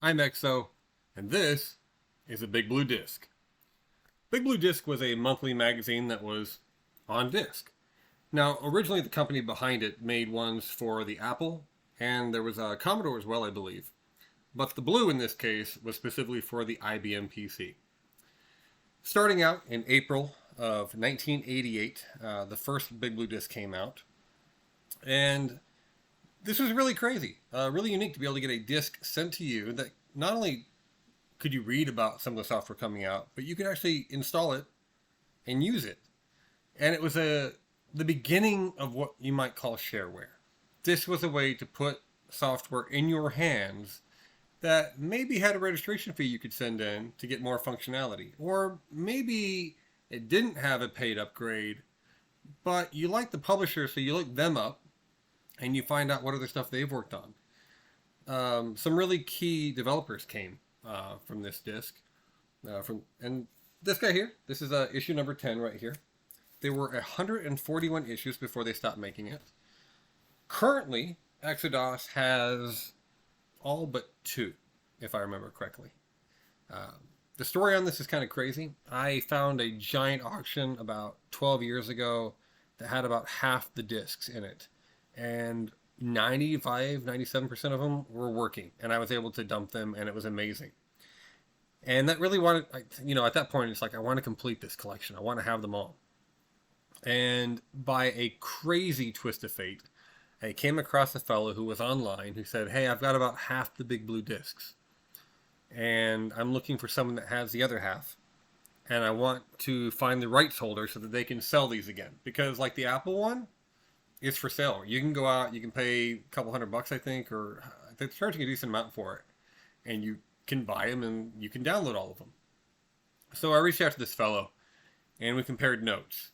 I'm EXO, and this is a Big Blue Disc. Big Blue Disc was a monthly magazine that was on disc. Now, originally the company behind it made ones for the Apple, and there was a Commodore as well, I believe. But the blue in this case was specifically for the IBM PC. Starting out in April of 1988, the first Big Blue Disc came out, and this was really crazy, really unique to be able to get a disc sent to you that not only could you read about some of the software coming out, but you could actually install it and use it. And it was the beginning of what you might call shareware. This was a way to put software in your hands that maybe had a registration fee you could send in to get more functionality. Or maybe it didn't have a paid upgrade, but you like the publisher, so you look them up and you find out what other stuff they've worked on. Some really key developers came from this disc. And this guy here, this is issue number 10 right here. There were 141 issues before they stopped making it. Currently, eXoDOS has all but 2, if I remember correctly. The story on this is kind of crazy. I found a giant auction about 12 years ago that had about half the discs in it. And 97% of them were working. And I was able to dump them, and it was amazing. And that really wanted, at that point, it's like, I want to complete this collection. I want to have them all. And by a crazy twist of fate, I came across a fellow who was online who said, hey, I've got about half the Big Blue discs. And I'm looking for someone that has the other half. And I want to find the rights holder so that they can sell these again. Because like the Apple one, it's for sale. You can go out, you can pay a couple $100, I think, or they're charging a decent amount for it. And you can buy them and you can download all of them. So I reached out to this fellow and we compared notes.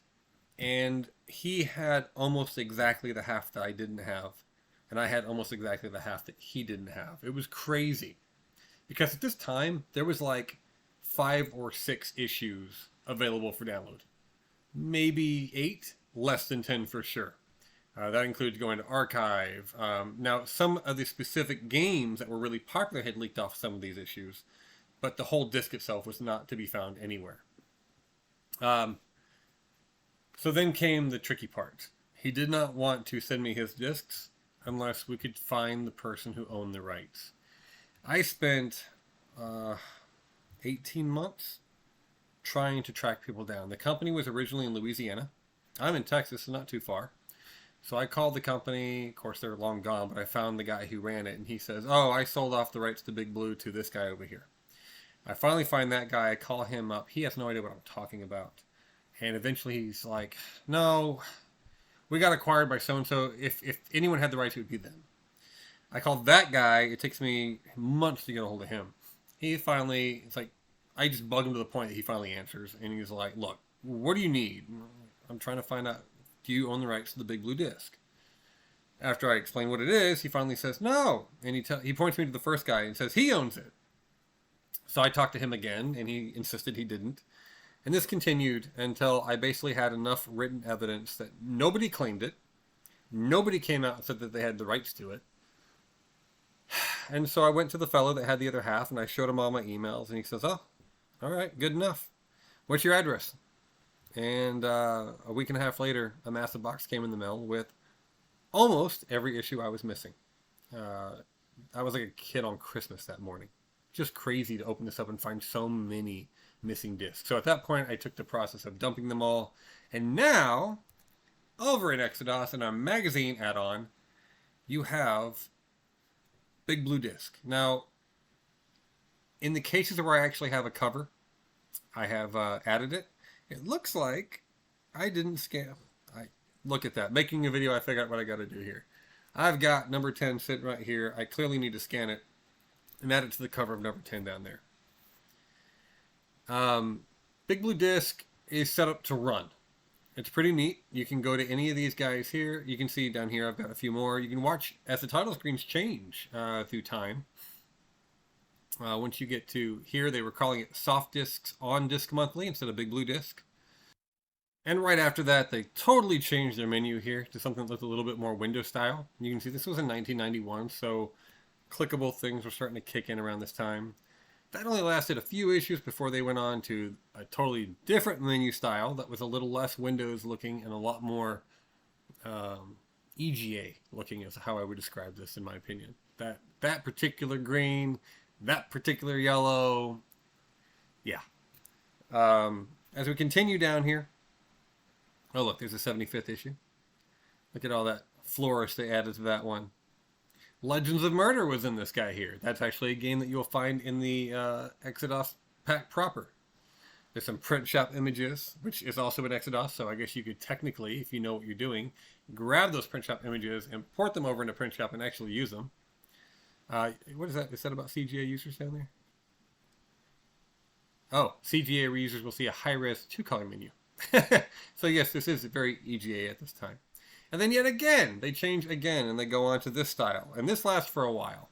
And he had almost exactly the half that I didn't have. And I had almost exactly the half that he didn't have. It was crazy. Because at this time, there was like 5 or 6 issues available for download. Maybe 8, less than 10 for sure. That includes going to archive. Now, some of the specific games that were really popular had leaked off some of these issues. But the whole disc itself was not to be found anywhere. So then came the tricky part. He did not want to send me his discs unless we could find the person who owned the rights. I spent 18 months trying to track people down. The company was originally in Louisiana. I'm in Texas, so not too far. So I called the company. Of course, they're long gone, but I found the guy who ran it, and he says, oh, I sold off the rights to Big Blue to this guy over here. I finally find that guy. I call him up. He has no idea what I'm talking about. And eventually he's like, no, we got acquired by so-and-so. If anyone had the rights, it would be them. I called that guy. It takes me months to get a hold of him. He finally, it's like, I just bug him to the point that he finally answers. And he's like, look, what do you need? I'm trying to find out, do you own the rights to the Big Blue disc? After I explain what it is, he finally says, no. And he points me to the first guy and says, he owns it. So I talked to him again, and he insisted he didn't. And this continued until I basically had enough written evidence that nobody claimed it. Nobody came out and said that they had the rights to it. And so I went to the fellow that had the other half, and I showed him all my emails, and he says, oh, all right, good enough. What's your address? And a week and a half later, a massive box came in the mail with almost every issue I was missing. I was like a kid on Christmas that morning. Just crazy to open this up and find so many missing discs. So at that point, I took the process of dumping them all. And now, over in eXoDOS, in our magazine add-on, you have Big Blue Disc. Now, in the cases where I actually have a cover, I have added it. It looks like I didn't scan. Look at that. Making a video, I figured out what I got to do here. I've got number 10 sitting right here. I clearly need to scan it and add it to the cover of number 10 down there. Big Blue Disc is set up to run. It's pretty neat. You can go to any of these guys here. You can see down here I've got a few more. You can watch as the title screens change through time. Once you get to here, they were calling it Soft Discs on Disc Monthly instead of Big Blue Disc. And right after that, they totally changed their menu here to something that looked a little bit more window style. You can see this was in 1991, so clickable things were starting to kick in around this time. That only lasted a few issues before they went on to a totally different menu style that was a little less Windows looking and a lot more EGA looking, is how I would describe this in my opinion. That particular green, that particular yellow, yeah. As we continue down here, oh look, there's a 75th issue. Look at all that flourish they added to that one. Legends of Murder was in this guy here. That's actually a game that you'll find in the eXoDOS pack proper. There's some print shop images, which is also in eXoDOS, so I guess you could technically, if you know what you're doing, grab those print shop images, import them over into print shop, and actually use them. What is that? Is that about CGA users down there? Oh, CGA users will see a high-res 2-color menu. So yes, this is very EGA at this time. And then yet again, they change again, and they go on to this style. And this lasts for a while.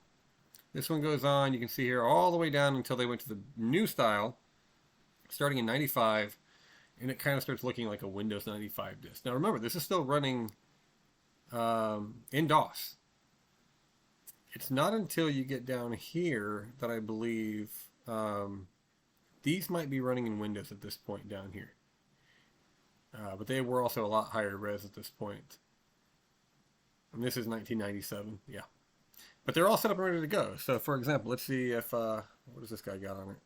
This one goes on, you can see here, all the way down until they went to the new style, starting in 95, and it kind of starts looking like a Windows 95 disk. Now remember, this is still running in DOS. It's not until you get down here that I believe these might be running in Windows at this point down here. But they were also a lot higher res at this point. And this is 1997, yeah. But they're all set up and ready to go. So, for example, let's see if, what does this guy got on it?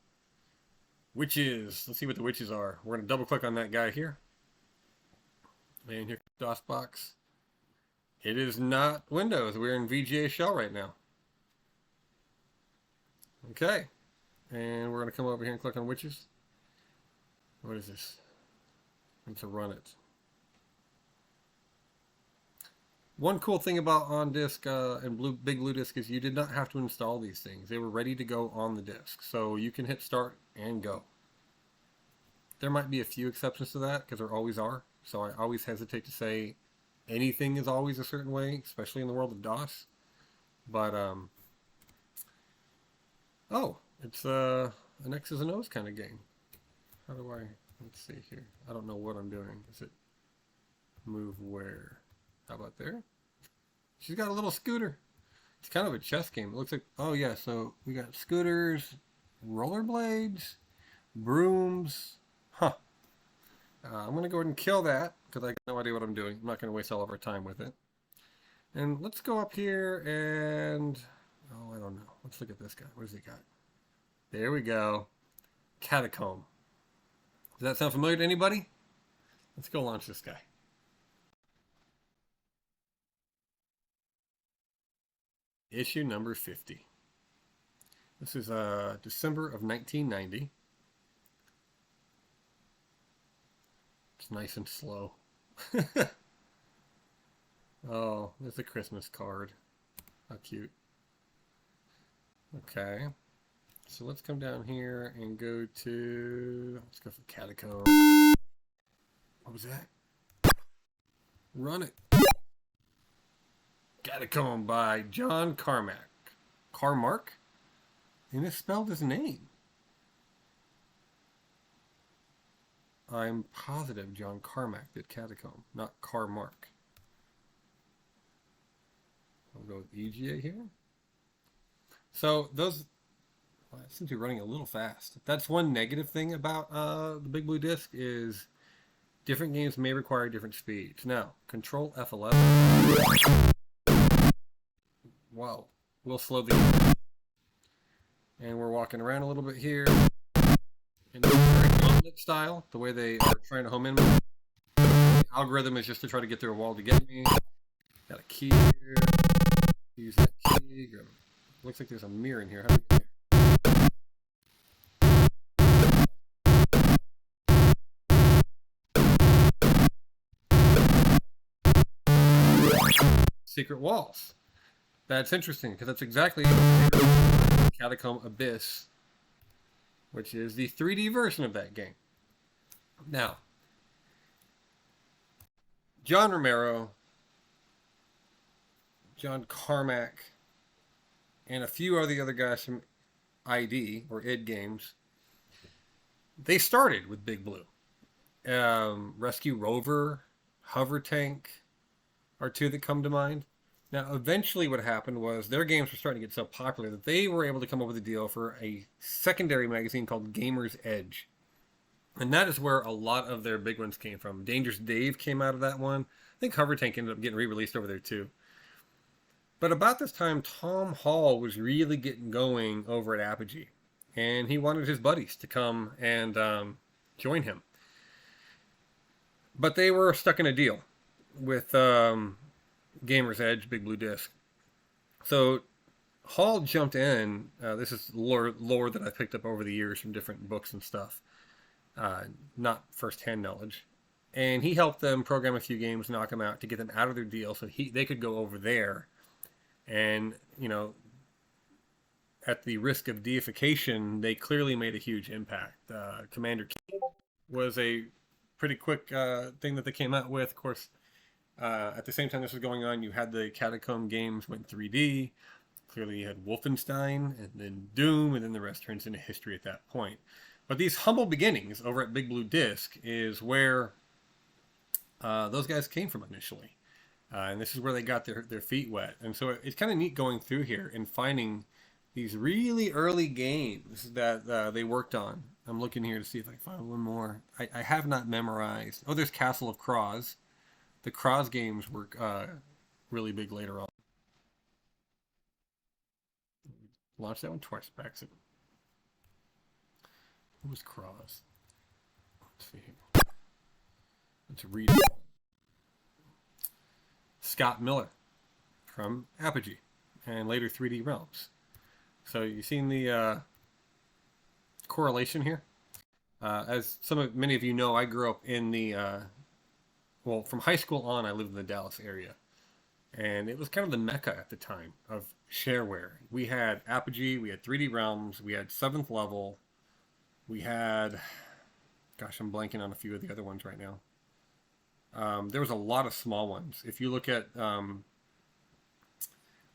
Witches. Let's see what the witches are. We're going to double click on that guy here. And here, DOS box. It is not Windows. We're in VGA shell right now. Okay. And we're going to come over here and click on witches. What is this? And to run it. One cool thing about on disk and Big Blue Disk is you did not have to install these things. They were ready to go on the disk. So you can hit start and go. There might be a few exceptions to that because there always are. So I always hesitate to say anything is always a certain way, especially in the world of DOS. But, oh, it's an X's and O's kind of game. How do I, let's see here. I don't know what I'm doing. Is it move where? How about there? She's got a little scooter. It's kind of a chess game. It looks like, oh yeah, so we got scooters, rollerblades, brooms. Huh. I'm going to go ahead and kill that because I got no idea what I'm doing. I'm not going to waste all of our time with it. And let's go up here and, oh, I don't know. Let's look at this guy. What does he got? There we go. Catacomb. Does that sound familiar to anybody? Let's go launch this guy. Issue number 50. This is December of 1990. It's nice and slow. Oh, there's a Christmas card. How cute. Okay. So let's come down here and go to, let's go for Catacomb. What was that? Run it. Catacomb by John Carmack. Carmark? They misspelled his name. I'm positive John Carmack did Catacomb, not Carmark. I'll go with EGA here. So those, well, it seems to be running a little fast. That's one negative thing about the Big Blue Disk is different games may require different speeds. Now, Control F11. Wow, we'll slow the game. And we're walking around a little bit here. In the very gauntlet style, the way they are trying to home in. The algorithm is just to try to get through a wall to get me. Got a key here. Use that key. Looks like there's a mirror in here. How do we get there? Secret walls. That's interesting because that's exactly Catacomb Abyss, which is the 3D version of that game. Now, John Romero, John Carmack, and a few of the other guys from ID or id Games, they started with Big Blue. Rescue Rover, Hover Tank are two that come to mind. Now, eventually, what happened was their games were starting to get so popular that they were able to come up with a deal for a secondary magazine called Gamer's Edge. And that is where a lot of their big ones came from. Dangerous Dave came out of that one. I think Hover Tank ended up getting re released over there too. But about this time, Tom Hall was really getting going over at Apogee. And he wanted his buddies to come and join him. But they were stuck in a deal with Gamer's Edge, Big Blue Disc. So Hall jumped in. This is lore that I picked up over the years from different books and stuff, not first-hand knowledge. And he helped them program a few games, knock them out to get them out of their deal, so they could go over there. And at the risk of deification, they clearly made a huge impact. Commander King was a pretty quick thing that they came out with. Of course, at the same time this was going on, you had the Catacomb games went 3D. Clearly, you had Wolfenstein, and then Doom, and then the rest turns into history at that point. But these humble beginnings over at Big Blue Disc is where those guys came from initially. And this is where they got their feet wet. And so it's kind of neat going through here and finding these really early games that they worked on. I'm looking here to see if I can find one more. I have not memorized. Oh, there's Castle of Kraz. The Kraz games were really big later on. Launched that one twice by accident. Who was Kraz? Let's see here. Let's read it. Scott Miller from Apogee and later 3D Realms. So you've seen the correlation here. As many of you know, I grew up in the from high school on, I lived in the Dallas area, and it was kind of the mecca at the time of shareware. We had Apogee, we had 3D Realms, we had 7th Level, we had, gosh, I'm blanking on a few of the other ones right now. There was a lot of small ones. If you look at a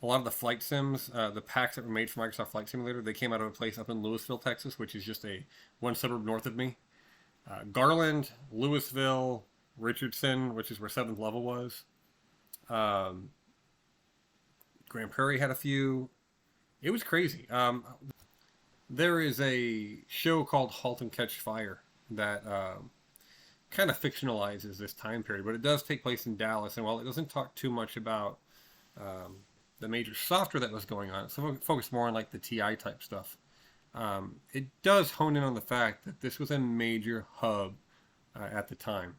lot of the flight sims, the packs that were made for Microsoft Flight Simulator, they came out of a place up in Lewisville, Texas, which is just one suburb north of me. Garland, Lewisville, Richardson, which is where 7th Level was. Grand Prairie had a few. It was crazy. There is a show called Halt and Catch Fire that kind of fictionalizes this time period, but it does take place in Dallas. And while it doesn't talk too much about the major software that was going on, so focus more on like the TI type stuff. It does hone in on the fact that this was a major hub at the time.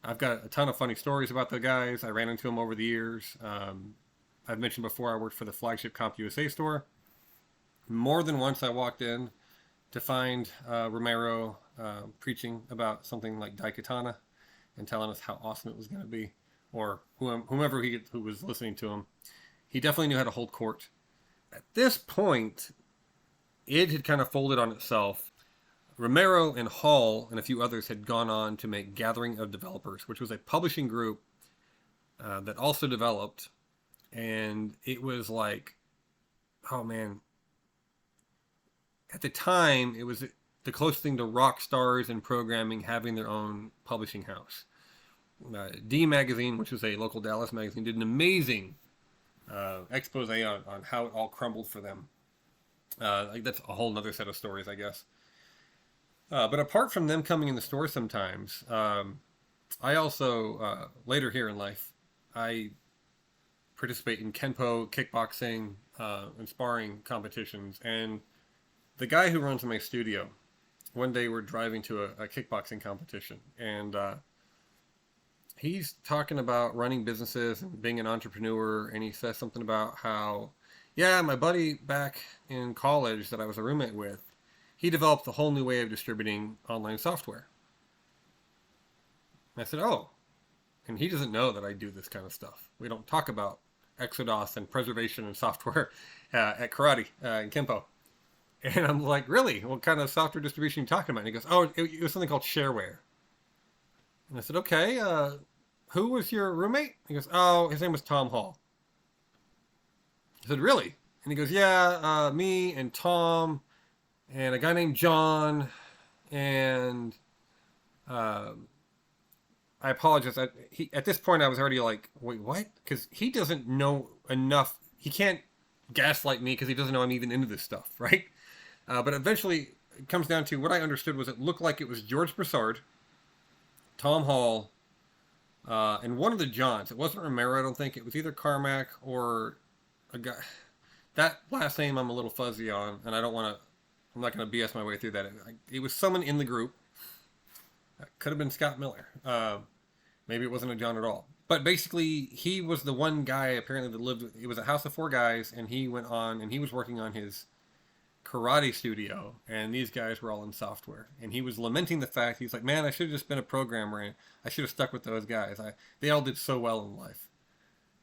I've got a ton of funny stories about the guys. I ran into them over the years. I've mentioned before I worked for the flagship CompUSA store. More than once I walked in to find Romero preaching about something like Daikatana and telling us how awesome it was going to be, or whomever who was listening to him. He definitely knew how to hold court. At this point, it had kind of folded on itself. Romero and Hall and a few others had gone on to make Gathering of Developers, which was a publishing group that also developed. And it was like, oh man, at the time, it was the closest thing to rock stars in programming having their own publishing house. D Magazine, which was a local Dallas magazine, did an amazing expose on how it all crumbled for them. That's a whole other set of stories, I guess. But apart from them coming in the store sometimes, I also, later here in life, I participate in Kenpo, kickboxing, and sparring competitions. And the guy who runs my studio, one day we're driving to a kickboxing competition, and he's talking about running businesses and being an entrepreneur, and he says something about how, yeah, my buddy back in college that I was a roommate with, he developed a whole new way of distributing online software. And I said, oh, and he doesn't know that I do this kind of stuff. We don't talk about eXoDOS and preservation and software at karate and Kenpo. And I'm like, really? What kind of software distribution are you talking about? And he goes, oh, it was something called shareware. And I said, okay, who was your roommate? He goes, oh, his name was Tom Hall. I said, really? And he goes, yeah, me and Tom and a guy named John and I apologize. At this point, I was already like, wait, what? Because he doesn't know enough. He can't gaslight me because he doesn't know I'm even into this stuff, right? But eventually, it comes down to what I understood was it looked like it was George Broussard, Tom Hall, and one of the Johns. It wasn't Romero, I don't think. It was either Carmack or a guy. That last name I'm a little fuzzy on, and I don't want to. I'm not going to BS my way through that. It was someone in the group. Could have been Scott Miller. Maybe it wasn't a John at all. But basically, he was the one guy apparently that lived. It was a house of four guys, and he went on and he was working on his karate studio, and these guys were all in software. And he was lamenting the fact he's like, "Man, I should have just been a programmer, and I should have stuck with those guys. They all did so well in life."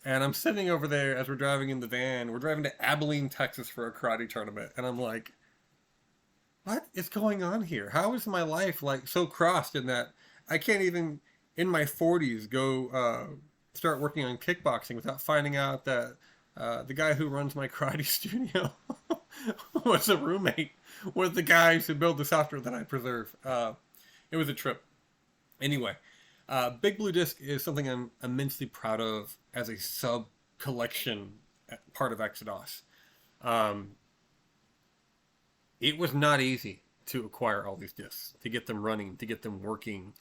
And I'm sitting over there as we're driving in the van. We're driving to Abilene, Texas for a karate tournament, and I'm like, what is going on here? How is my life like so crossed in that I can't even in my 40s go start working on kickboxing without finding out that the guy who runs my karate studio was a roommate with the guys who build the software that I preserve. It was a trip. Anyway, Big Blue Disc is something I'm immensely proud of as a sub collection part of eXoDOS. It was not easy to acquire all these discs, to get them running, to get them working,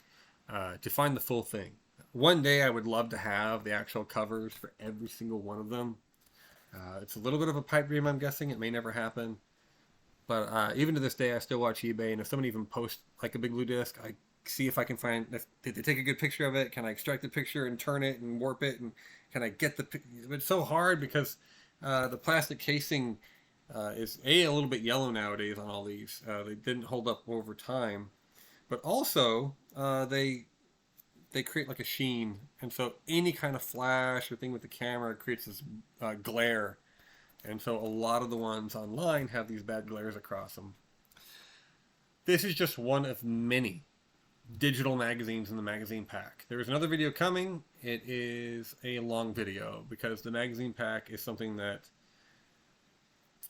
to find the full thing. One day I would love to have the actual covers for every single one of them. It's a little bit of a pipe dream, I'm guessing. It may never happen. But even to this day, I still watch eBay, and if someone even posts like a Big Blue Disc, I see if I can find, did they take a good picture of it? Can I extract the picture and turn it and warp it? And can I get the, it's so hard because the plastic casing is a little bit yellow nowadays on all these. They didn't hold up over time, but also they create like a sheen, and so any kind of flash or thing with the camera creates this glare, and so a lot of the ones online have these bad glares across them. This is just one of many digital magazines in the magazine pack. There is another video coming. It is a long video because the magazine pack is something that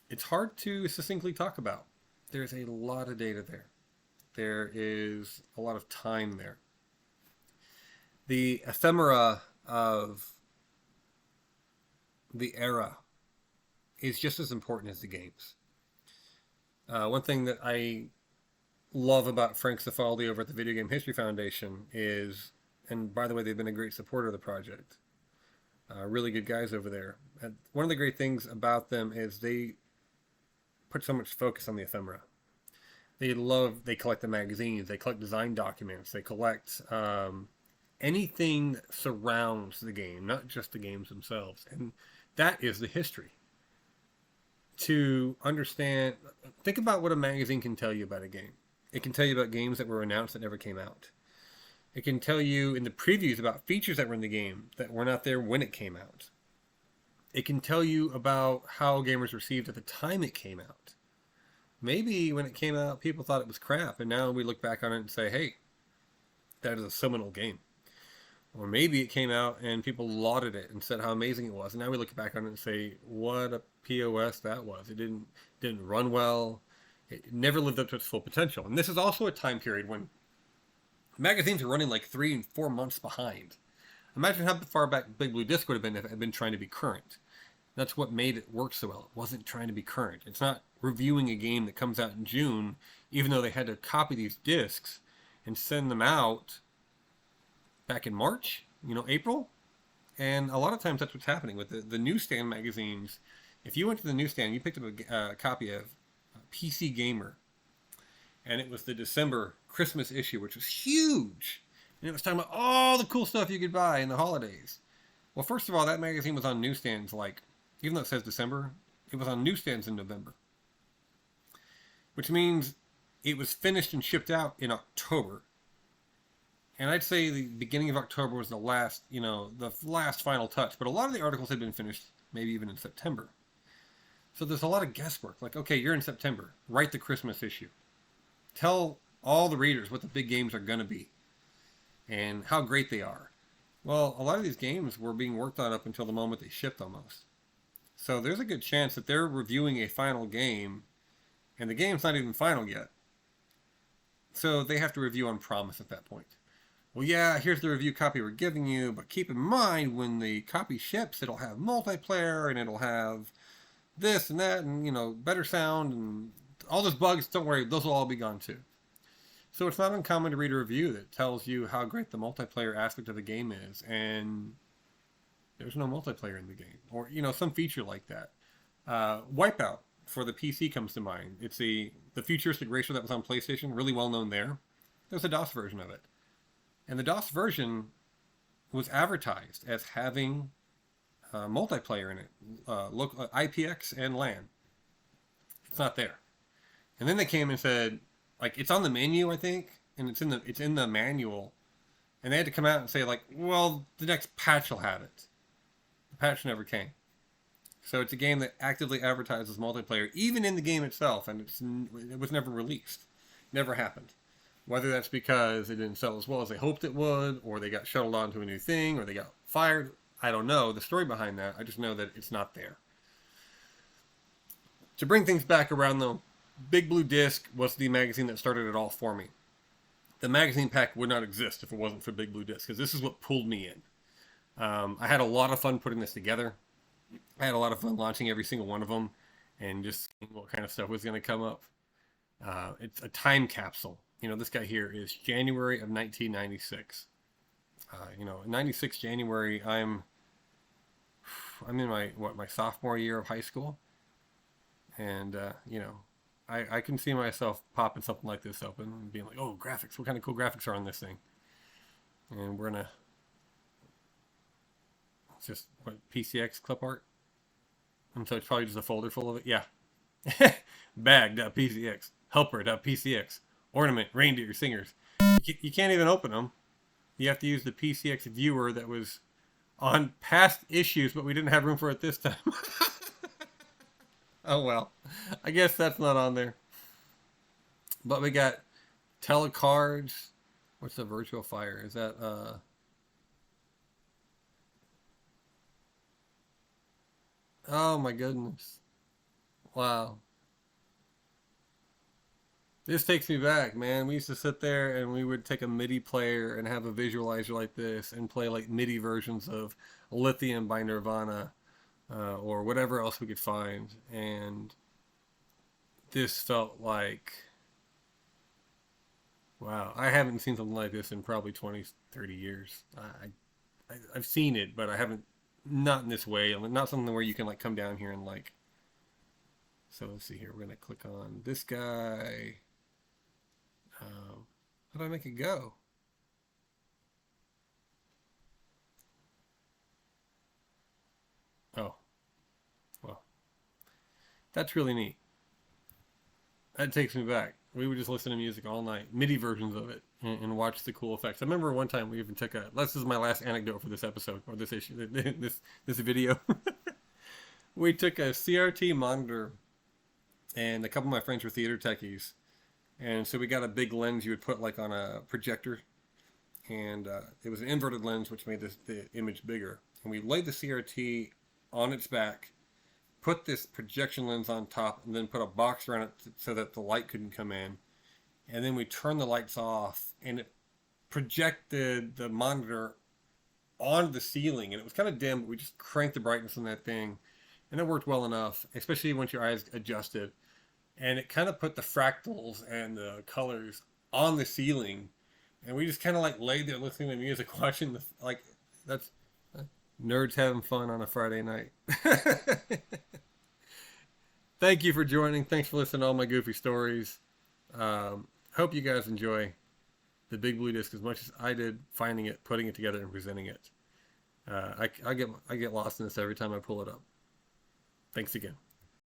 it's hard to succinctly talk about. There's a lot of data there. There is a lot of time there. The ephemera of the era is just as important as the games. One thing that I love about Frank Cifaldi over at the Video Game History Foundation is, and by the way, they've been a great supporter of the project. Really good guys over there. And one of the great things about them is they put so much focus on the ephemera. They collect the magazines, they collect design documents, they collect anything that surrounds the game, not just the games themselves. And that is the history. To understand, think about what a magazine can tell you about a game. It can tell you about games that were announced that never came out. It can tell you in the previews about features that were in the game that were not there when it came out. It can tell you about how gamers received at the time it came out. Maybe when it came out, people thought it was crap, and now we look back on it and say, hey, that is a seminal game. Or maybe it came out and people lauded it and said how amazing it was, and now we look back on it and say, what a POS that was. It didn't run well. It never lived up to its full potential. And this is also a time period when magazines are running like 3 and 4 months behind. Imagine how far back Big Blue Disc would have been if it had been trying to be current. That's what made it work so well. It wasn't trying to be current. It's not reviewing a game that comes out in June, even though they had to copy these discs and send them out back in March, April. And a lot of times that's what's happening with the newsstand magazines. If you went to the newsstand, you picked up a copy of PC Gamer, and it was the December Christmas issue, which was huge. And it was talking about all the cool stuff you could buy in the holidays. Well, first of all, that magazine was on newsstands, even though it says December, it was on newsstands in November. Which means it was finished and shipped out in October. And I'd say the beginning of October was the last final touch. But a lot of the articles had been finished maybe even in September. So there's a lot of guesswork. Okay, you're in September. Write the Christmas issue. Tell all the readers what the big games are going to be and how great they are. Well, a lot of these games were being worked on up until the moment they shipped almost. So there's a good chance that they're reviewing a final game and the game's not even final yet. So they have to review on promise at that point. well, yeah, here's the review copy we're giving you, but keep in mind when the copy ships, it'll have multiplayer and it'll have this and that and, better sound and all those bugs. Don't worry, those will all be gone too. So it's not uncommon to read a review that tells you how great the multiplayer aspect of the game is, and there's no multiplayer in the game, or some feature like that. Wipeout for the PC comes to mind. It's the futuristic racer that was on PlayStation, really well known there. There's a DOS version of it, and the DOS version was advertised as having multiplayer in it, local IPX and LAN. It's not there. And then they came and said, like, it's on the menu, I think, and it's in the manual, and they had to come out and say, like, well, the next patch will have it. The patch never came. So it's a game that actively advertises multiplayer, even in the game itself, and it was never released. Never happened. Whether that's because it didn't sell as well as they hoped it would, or they got shuttled onto a new thing, or they got fired, I don't know the story behind that. I just know that it's not there. To bring things back around, though, Big Blue Disc was the magazine that started it all for me. The magazine pack would not exist if it wasn't for Big Blue Disc, because this is what pulled me in. I had a lot of fun putting this together. I had a lot of fun launching every single one of them and just seeing what kind of stuff was going to come up. It's a time capsule. This guy here is January of 1996. In 96 January, I'm in my sophomore year of high school. And, I can see myself popping something like this open and being like, oh, graphics, what kind of cool graphics are on this thing? And we're going to just PCX clip art. And so it's probably just a folder full of it. Yeah. Bag.pcx, helper.pcx, ornament, reindeer, singers. You can't even open them. You have to use the PCX viewer that was on past issues, but we didn't have room for it this time. Oh well, I guess that's not on there. But we got telecards. What's the virtual fire? Is that oh my goodness. Wow. This takes me back, man. We used to sit there and we would take a MIDI player and have a visualizer like this and play like MIDI versions of Lithium by Nirvana, or whatever else we could find. And this felt like, wow, I haven't seen something like this in probably 20, 30 years. I've seen it, but I haven't, not in this way. Not something where you can like come down here and like, so let's see here. We're going to click on this guy. How do I make it go? Oh, well, that's really neat. That takes me back. We would just listen to music all night, MIDI versions of it, and watch the cool effects. I remember one time we even took this is my last anecdote for this episode, or this issue, this video. We took a CRT monitor, and a couple of my friends were theater techies. And so we got a big lens you would put like on a projector, and it was an inverted lens which made the image bigger. And we laid the CRT on its back, put this projection lens on top, and then put a box around it so that the light couldn't come in. And then we turned the lights off, and it projected the monitor on the ceiling. And it was kind of dim, but we just cranked the brightness on that thing, and it worked well enough, especially once your eyes adjusted. And it kind of put the fractals and the colors on the ceiling. And we just kind of like laid there listening to music, watching that's nerds having fun on a Friday night. Thank you for joining. Thanks for listening to all my goofy stories. Hope you guys enjoy the Big Blue Disc as much as I did finding it, putting it together, and presenting it. I get lost in this every time I pull it up. Thanks again.